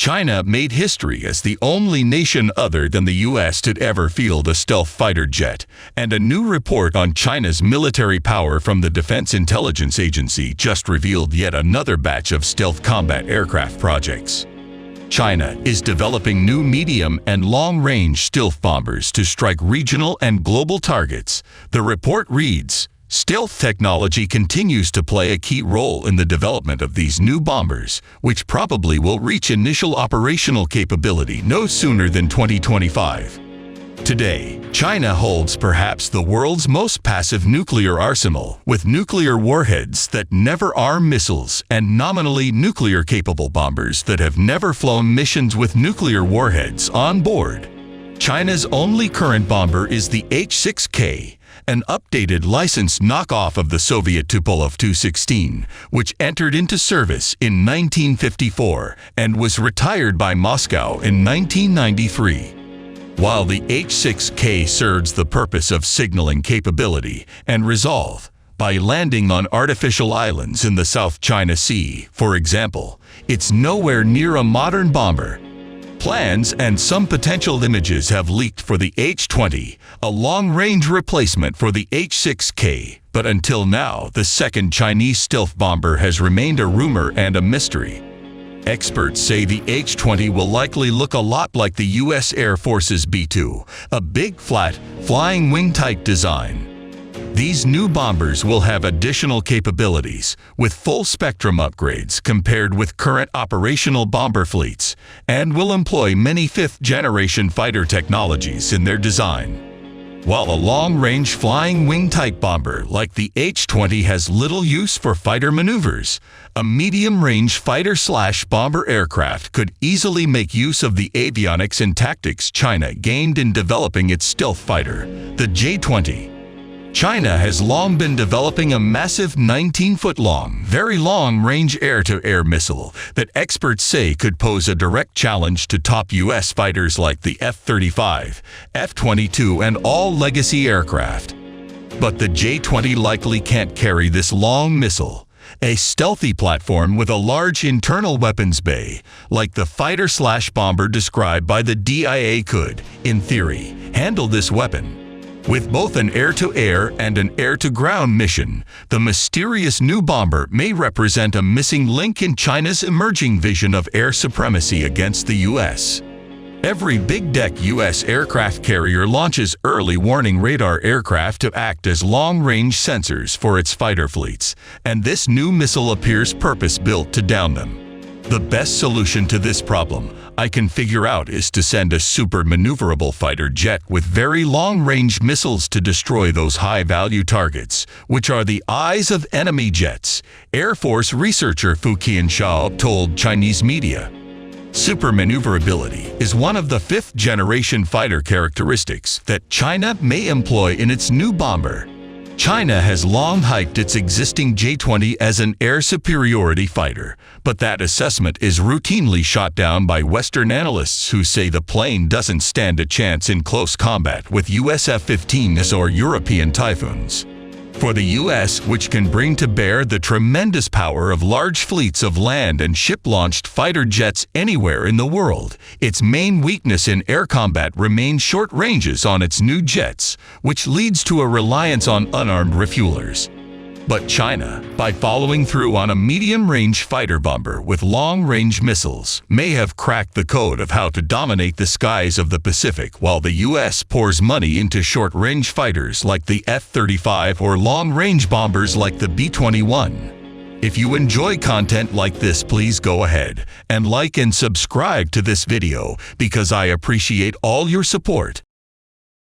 China made history as the only nation other than the U.S. to ever field a stealth fighter jet, and a new report on China's military power from the Defense Intelligence Agency just revealed yet another batch of stealth combat aircraft projects. China is developing new medium and long-range stealth bombers to strike regional and global targets. The report reads, "Stealth technology continues to play a key role in the development of these new bombers, which probably will reach initial operational capability no sooner than 2025. Today, China holds perhaps the world's most passive nuclear arsenal, with nuclear warheads that never arm missiles and nominally nuclear-capable bombers that have never flown missions with nuclear warheads on board. China's only current bomber is the H-6K, an updated licensed knockoff of the Soviet Tupolev Tu-16, which entered into service in 1954 and was retired by Moscow in 1993. While the H-6K serves the purpose of signaling capability and resolve by landing on artificial islands in the South China Sea, for example, it's nowhere near a modern bomber. Plans and some potential images have leaked for the H-20, a long-range replacement for the H-6K, but until now, the second Chinese stealth bomber has remained a rumor and a mystery. Experts say the H-20 will likely look a lot like the U.S. Air Force's B-2, a big, flat, flying wing-type design. These new bombers will have additional capabilities, with full-spectrum upgrades compared with current operational bomber fleets, and will employ many fifth-generation fighter technologies in their design. While a long-range flying wing-type bomber like the H-20 has little use for fighter maneuvers, a medium-range fighter-slash-bomber aircraft could easily make use of the avionics and tactics China gained in developing its stealth fighter, the J-20. China has long been developing a massive 19-foot-long, very long-range air-to-air missile that experts say could pose a direct challenge to top U.S. fighters like the F-35, F-22, and all legacy aircraft. But the J-20 likely can't carry this long missile. A stealthy platform with a large internal weapons bay, like the fighter-slash-bomber described by the DIA could, in theory, handle this weapon. With both an air-to-air and an air-to-ground mission, the mysterious new bomber may represent a missing link in China's emerging vision of air supremacy against the U.S. Every big-deck U.S. aircraft carrier launches early warning radar aircraft to act as long-range sensors for its fighter fleets, and this new missile appears purpose-built to down them. The best solution to this problem I can figure out is to send a super maneuverable fighter jet with very long-range missiles to destroy those high-value targets, which are the eyes of enemy jets, Air Force researcher Fu Qianshao told Chinese media. Super maneuverability is one of the fifth-generation fighter characteristics that China may employ in its new bomber. China has long hyped its existing J-20 as an air superiority fighter, but that assessment is routinely shot down by Western analysts who say the plane doesn't stand a chance in close combat with US F-15s or European Typhoons. For the U.S., which can bring to bear the tremendous power of large fleets of land and ship-launched fighter jets anywhere in the world, its main weakness in air combat remains short ranges on its new jets, which leads to a reliance on unarmed refuelers. But China, by following through on a medium-range fighter bomber with long-range missiles, may have cracked the code of how to dominate the skies of the Pacific while the U.S. pours money into short-range fighters like the F-35 or long-range bombers like the B-21. If you enjoy content like this, please go ahead and like and subscribe to this video because I appreciate all your support.